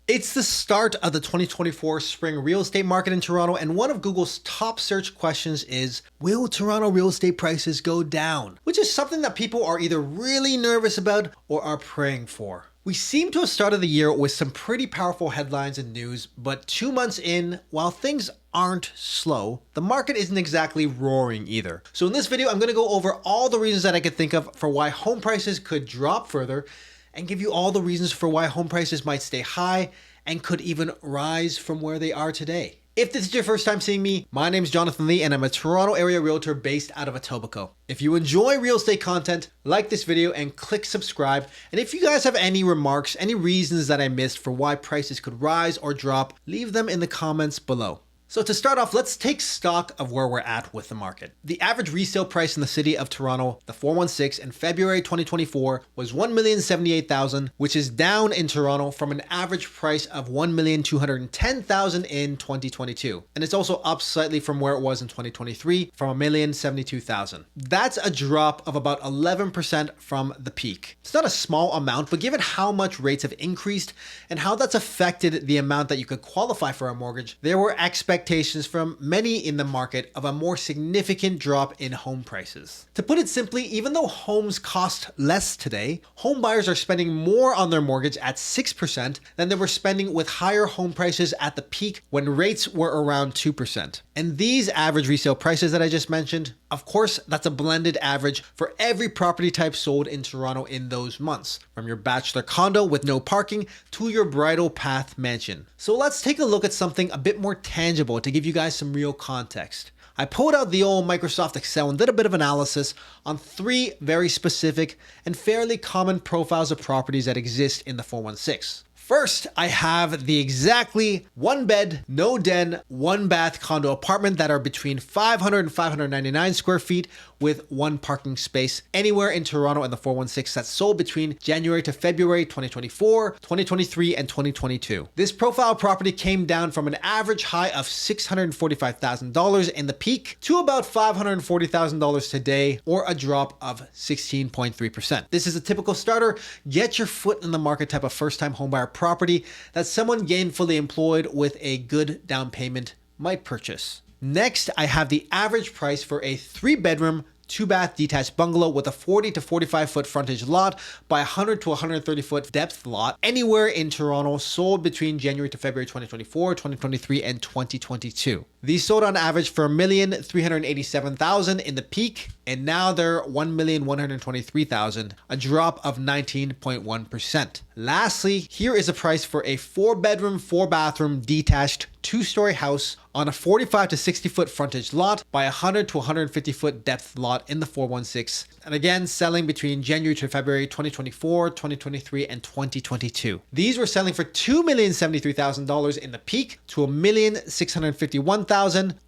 It's the start of the 2024 spring real estate market in Toronto, and one of Google's top search questions is, will Toronto real estate prices go down? Which is something that people are either really nervous about or are praying for. We seem to have started the year with some pretty powerful headlines and news, but 2 months in, while things aren't slow, the market isn't exactly roaring either. So in this video, I'm gonna go over all the reasons that I could think of for why home prices could drop further, and give you all the reasons for why home prices might stay high and could even rise from where they are today. If this is your first time seeing me, my name is Jonathan Lee and I'm a Toronto area realtor based out of Etobicoke. If you enjoy real estate content, like this video and click subscribe. And if you guys have any remarks, any reasons that I missed for why prices could rise or drop, leave them in the comments below. So to start off, let's take stock of where we're at with the market. The average resale price in the city of Toronto, the 416 in February 2024 was $1,078,000, which is down in Toronto from an average price of $1,210,000 in 2022. And it's also up slightly from where it was in 2023 from $1,072,000. That's a drop of about 11% from the peak. It's not a small amount, but given how much rates have increased and how that's affected the amount that you could qualify for a mortgage, there were expectations from many in the market of a more significant drop in home prices. To put it simply, even though homes cost less today, home buyers are spending more on their mortgage at 6% than they were spending with higher home prices at the peak when rates were around 2%. And these average resale prices that I just mentioned, of course, that's a blended average for every property type sold in Toronto in those months, from your bachelor condo with no parking to your bridal path mansion. So let's take a look at something a bit more tangible to give you guys some real context. I pulled out the old Microsoft Excel and did a bit of analysis on 3 very specific and fairly common profiles of properties that exist in the 416. First, I have the exactly 1 bed, no den, 1 bath condo apartment that are between 500 and 599 square feet with 1 parking space anywhere in Toronto in the 416 that's sold between January to February 2024, 2023, and 2022. This profile property came down from an average high of $645,000 in the peak to about $540,000 today, or a drop of 16.3%. This is a typical starter, get your foot in the market type of first-time homebuyer property that someone gainfully employed with a good down payment might purchase. Next, I have the average price for a 3-bedroom, 2-bath detached bungalow with a 40 to 45 foot frontage lot by 100 to 130 foot depth lot anywhere in Toronto, sold between January to February 2024, 2023, and 2022. These sold on average for $1,387,000 in the peak, and now they're $1,123,000, a drop of 19.1%. Lastly, here is a price for a 4-bedroom, 4-bathroom detached 2-story house on a 45 to 60 foot frontage lot by 100 to 150 foot depth lot in the 416. And again, selling between January to February 2024, 2023, and 2022. These were selling for $2,073,000 in the peak to $1,651,000,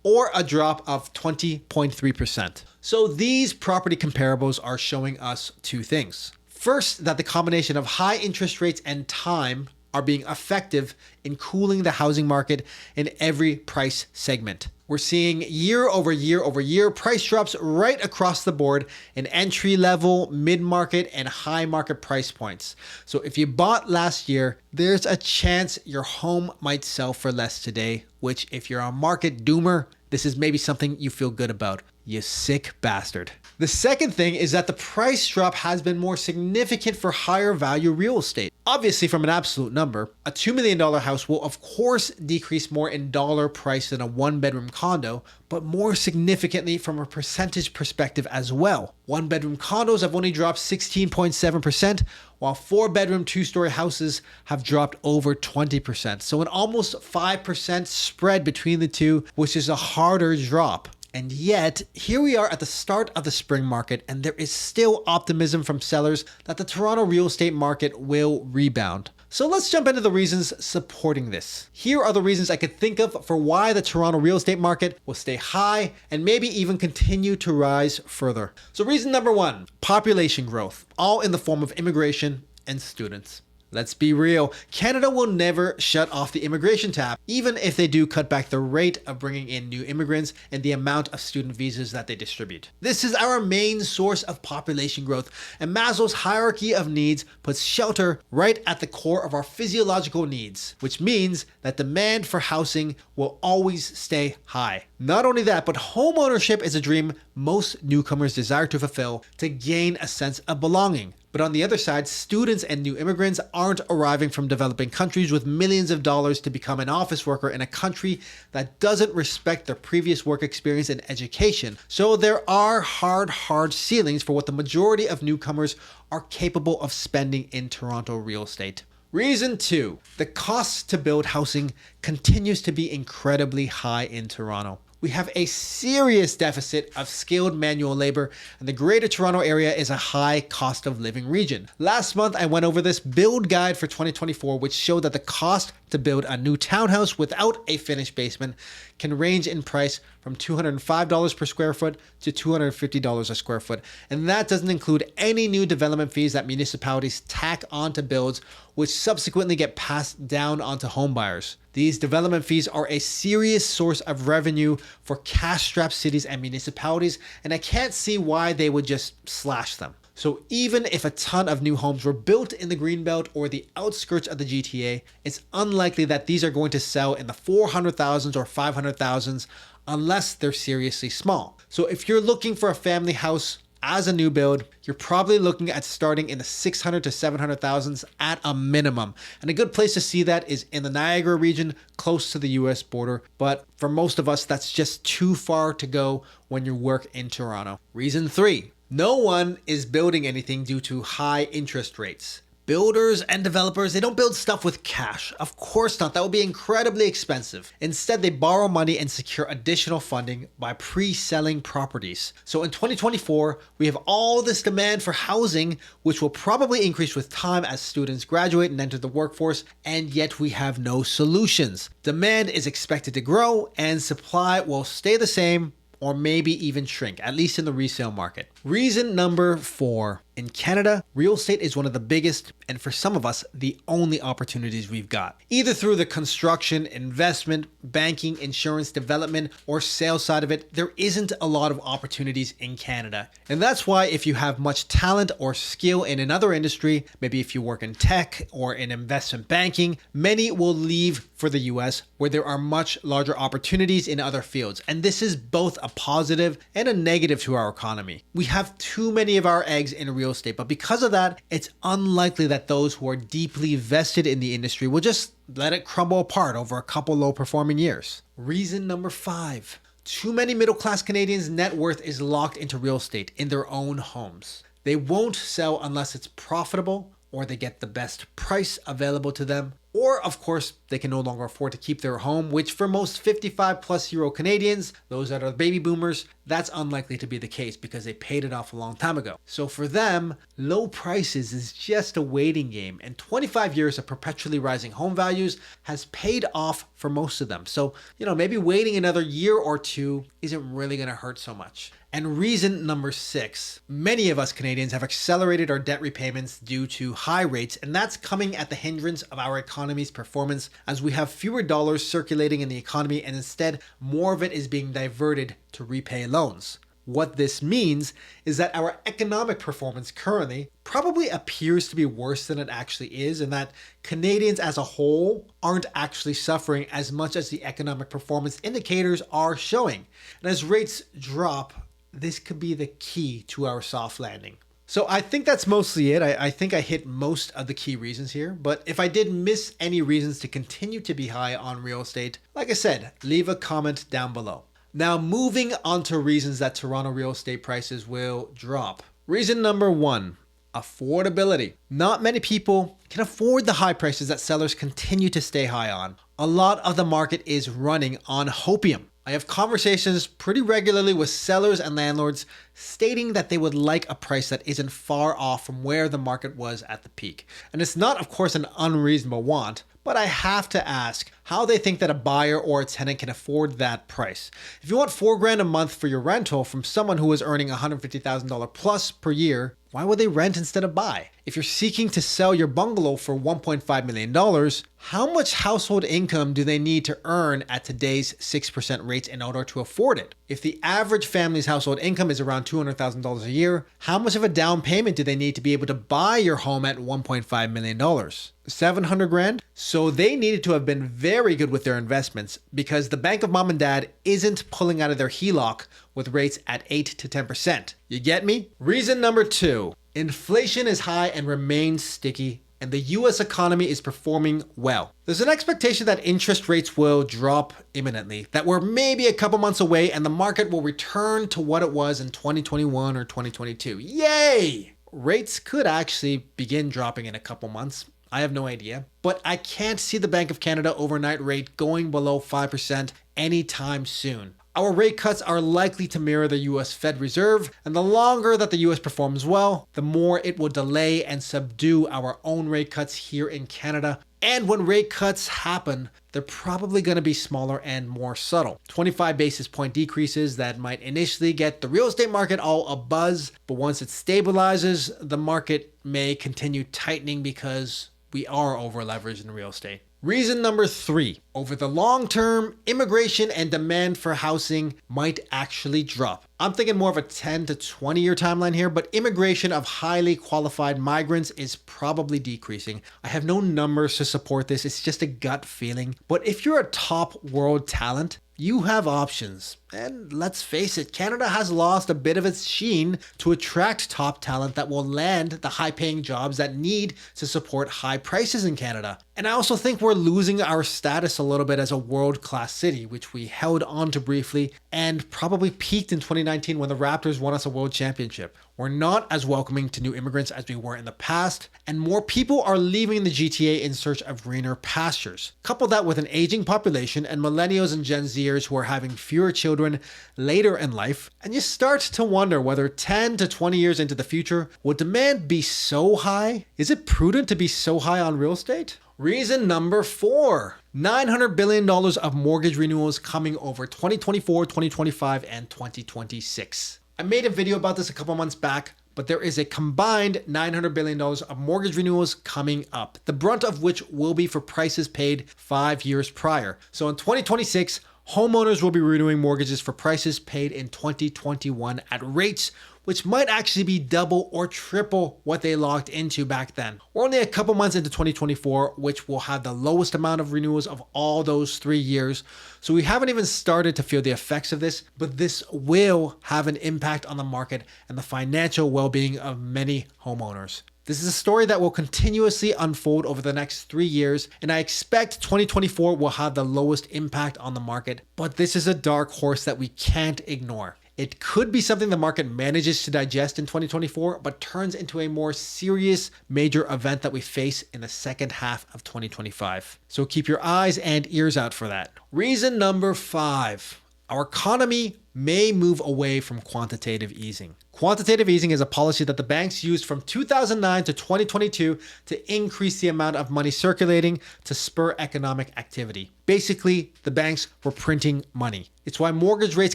or a drop of 20.3%. So these property comparables are showing us 2 things. First, that the combination of high interest rates and time are being effective in cooling the housing market in every price segment. We're seeing year over year price drops right across the board in entry level, mid-market, and high market price points. So if you bought last year, there's a chance your home might sell for less today, which if you're a market doomer, this is maybe something you feel good about. You sick bastard. The second thing is that the price drop has been more significant for higher value real estate. Obviously, from an absolute number, a $2 million house will of course decrease more in dollar price than a 1-bedroom condo, but more significantly from a percentage perspective as well. 1-bedroom condos have only dropped 16.7%, while 4-bedroom, 2-story houses have dropped over 20%. So an almost 5% spread between the two, which is a harder drop. And yet, here we are at the start of the spring market, and there is still optimism from sellers that the Toronto real estate market will rebound. So let's jump into the reasons supporting this. Here are the reasons I could think of for why the Toronto real estate market will stay high and maybe even continue to rise further. So reason number 1, population growth, all in the form of immigration and students. Let's be real, Canada will never shut off the immigration tap, even if they do cut back the rate of bringing in new immigrants and the amount of student visas that they distribute. This is our main source of population growth, and Maslow's hierarchy of needs puts shelter right at the core of our physiological needs, which means that demand for housing will always stay high. Not only that, but home ownership is a dream most newcomers desire to fulfill to gain a sense of belonging. But on the other side, students and new immigrants aren't arriving from developing countries with millions of dollars to become an office worker in a country that doesn't respect their previous work experience and education. So there are hard ceilings for what the majority of newcomers are capable of spending in Toronto real estate. Reason 2, the cost to build housing continues to be incredibly high in Toronto. We have a serious deficit of skilled manual labor, and the Greater Toronto Area is a high cost of living region. Last month, I went over this build guide for 2024, which showed that the cost to build a new townhouse without a finished basement can range in price from $205 per square foot to $250 a square foot. And that doesn't include any new development fees that municipalities tack onto builds, which subsequently get passed down onto home buyers. These development fees are a serious source of revenue for cash-strapped cities and municipalities, and I can't see why they would just slash them. So even if a ton of new homes were built in the Greenbelt or the outskirts of the GTA, it's unlikely that these are going to sell in the 400,000s or 500,000s unless they're seriously small. So if you're looking for a family house as a new build, you're probably looking at starting in the 600 to 700,000s at a minimum. And a good place to see that is in the Niagara region, close to the US border. But for most of us, that's just too far to go when you work in Toronto. Reason 3, no one is building anything due to high interest rates. Builders and developers, they don't build stuff with cash. Of course not. That would be incredibly expensive. Instead, they borrow money and secure additional funding by pre-selling properties. So in 2024, we have all this demand for housing, which will probably increase with time as students graduate and enter the workforce, and yet we have no solutions. Demand is expected to grow and supply will stay the same or maybe even shrink, at least in the resale market. Reason number 4. In Canada, real estate is one of the biggest, and for some of us, the only opportunities we've got. Either through the construction, investment, banking, insurance, development, or sales side of it, there isn't a lot of opportunities in Canada. And that's why if you have much talent or skill in another industry, maybe if you work in tech or in investment banking, many will leave for the US where there are much larger opportunities in other fields. And this is both a positive and a negative to our economy. We have too many of our eggs in real estate, but because of that, it's unlikely that those who are deeply vested in the industry will just let it crumble apart over a couple low performing years. Reason number 5. Too many middle-class Canadians' net worth is locked into real estate in their own homes. They won't sell unless it's profitable or they get the best price available to them. Or, of course, they can no longer afford to keep their home, which for most 55-plus-year-old Canadians, those that are baby boomers, that's unlikely to be the case because they paid it off a long time ago. So for them, low prices is just a waiting game, and 25 years of perpetually rising home values has paid off for most of them. So, maybe waiting another year or two isn't really going to hurt so much. And reason number 6, many of us Canadians have accelerated our debt repayments due to high rates, and that's coming at the hindrance of our economy's performance as we have fewer dollars circulating in the economy and instead more of it is being diverted to repay loans. What this means is that our economic performance currently probably appears to be worse than it actually is, and that Canadians as a whole aren't actually suffering as much as the economic performance indicators are showing. And as rates drop, this could be the key to our soft landing. So I think that's mostly it. I think I hit most of the key reasons here, but if I did miss any reasons to continue to be high on real estate, like I said, leave a comment down below. Now moving on to reasons that Toronto real estate prices will drop. Reason number 1, affordability. Not many people can afford the high prices that sellers continue to stay high on. A lot of the market is running on hopium. I have conversations pretty regularly with sellers and landlords stating that they would like a price that isn't far off from where the market was at the peak. And it's not, of course, an unreasonable want, but I have to ask how they think that a buyer or a tenant can afford that price. If you want $4,000 a month for your rental from someone who is earning $150,000 plus per year, Why would they rent instead of buy? If you're seeking to sell your bungalow for $1.5 million, how much household income do they need to earn at today's 6% rates in order to afford it? If the average family's household income is around $200,000 a year, how much of a down payment do they need to be able to buy your home at $1.5 million? 700 grand? So they needed to have been very good with their investments because the bank of mom and dad isn't pulling out of their HELOC with rates at 8 to 10%. You get me? Reason number 2, inflation is high and remains sticky, and the US economy is performing well. There's an expectation that interest rates will drop imminently, that we're maybe a couple months away and the market will return to what it was in 2021 or 2022. Yay! Rates could actually begin dropping in a couple months. I have no idea, but I can't see the Bank of Canada overnight rate going below 5% anytime soon. Our rate cuts are likely to mirror the US Fed Reserve, and the longer that the US performs well, the more it will delay and subdue our own rate cuts here in Canada. And when rate cuts happen, they're probably going to be smaller and more subtle. 25 basis point decreases that might initially get the real estate market all abuzz, but once it stabilizes, the market may continue tightening because we are over leveraged in real estate. Reason number 3, over the long term, immigration and demand for housing might actually drop. I'm thinking more of a 10 to 20 year timeline here, but immigration of highly qualified migrants is probably decreasing. I have no numbers to support this, it's just a gut feeling. But if you're a top world talent, you have options. And let's face it, Canada has lost a bit of its sheen to attract top talent that will land the high-paying jobs that need to support high prices in Canada. And I also think we're losing our status a little bit as a world-class city, which we held on to briefly and probably peaked in 2019 when the Raptors won us a world championship. We're not as welcoming to new immigrants as we were in the past, and more people are leaving the GTA in search of greener pastures. Couple that with an aging population and millennials and Gen Zers who are having fewer children later in life, and you start to wonder whether 10 to 20 years into the future, will demand be so high? Is it prudent to be so high on real estate? Reason number 4, $900 billion of mortgage renewals coming over 2024, 2025, and 2026. I made a video about this a couple months back, but there is a combined $900 billion of mortgage renewals coming up, the brunt of which will be for prices paid 5 years prior. So in 2026, homeowners will be renewing mortgages for prices paid in 2021 at rates which might actually be double or triple what they locked into back then. We're only a couple months into 2024, which will have the lowest amount of renewals of all those 3 years. So we haven't even started to feel the effects of this, but this will have an impact on the market and the financial well-being of many homeowners. This is a story that will continuously unfold over the next 3 years, and I expect 2024 will have the lowest impact on the market, but this is a dark horse that we can't ignore. It could be something the market manages to digest in 2024, but turns into a more serious major event that we face in the second half of 2025. So keep your eyes and ears out for that. Reason number 5. Our economy may move away from quantitative easing. Quantitative easing is a policy that the banks used from 2009 to 2022 to increase the amount of money circulating to spur economic activity. Basically, the banks were printing money. It's why mortgage rates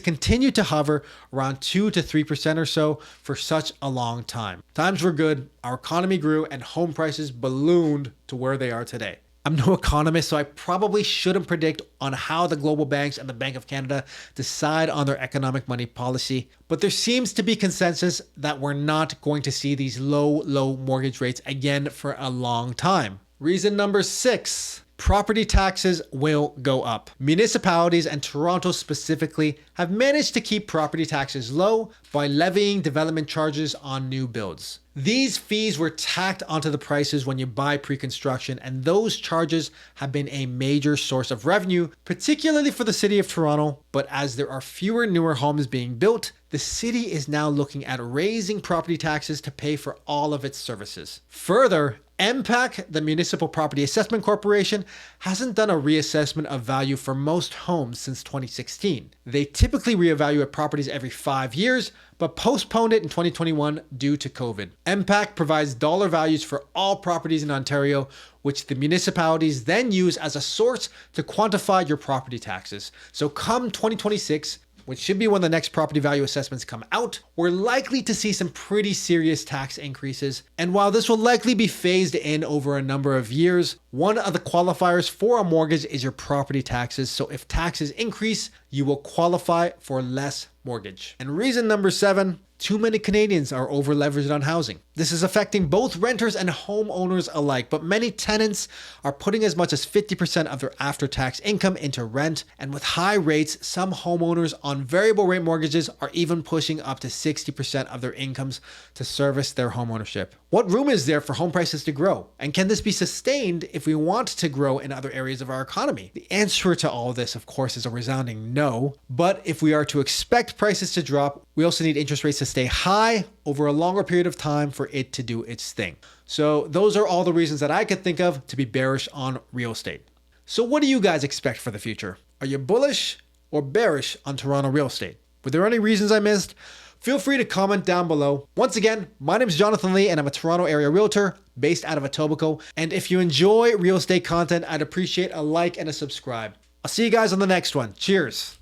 continue to hover around 2 to 3% or so for such a long time. Times were good, our economy grew, and home prices ballooned to where they are today. I'm no economist, so I probably shouldn't predict on how the global banks and the Bank of Canada decide on their economic money policy, but there seems to be consensus that we're not going to see these low mortgage rates again for a long time. Reason number 6. Property taxes will go up. Municipalities, and Toronto specifically, have managed to keep property taxes low by levying development charges on new builds. These fees were tacked onto the prices when you buy pre-construction, and those charges have been a major source of revenue, particularly for the city of Toronto. But as there are fewer newer homes being built, the city is now looking at raising property taxes to pay for all of its services. Further, MPAC, the Municipal Property Assessment Corporation, hasn't done a reassessment of value for most homes since 2016. They typically reevaluate properties every 5 years, but postponed it in 2021 due to COVID. MPAC provides dollar values for all properties in Ontario, which the municipalities then use as a source to quantify your property taxes. So come 2026, which should be when the next property value assessments come out, we're likely to see some pretty serious tax increases. And while this will likely be phased in over a number of years, one of the qualifiers for a mortgage is your property taxes. So if taxes increase, you will qualify for less mortgage. And reason number 7, too many Canadians are over leveraged on housing. This is affecting both renters and homeowners alike, but many tenants are putting as much as 50% of their after-tax income into rent. And with high rates, some homeowners on variable rate mortgages are even pushing up to 60% of their incomes to service their homeownership. What room is there for home prices to grow? And can this be sustained if we want to grow in other areas of our economy? The answer to all of this, of course, is a resounding no. But if we are to expect prices to drop, we also need interest rates to stay high over a longer period of time for it to do its thing. So those are all the reasons that I could think of to be bearish on real estate. So what do you guys expect for the future? Are you bullish or bearish on Toronto real estate? Were there any reasons I missed? Feel free to comment down below. Once again, my name is Jonathan Lee and I'm a Toronto area realtor based out of Etobicoke. And if you enjoy real estate content, I'd appreciate a like and a subscribe. I'll see you guys on the next one. Cheers.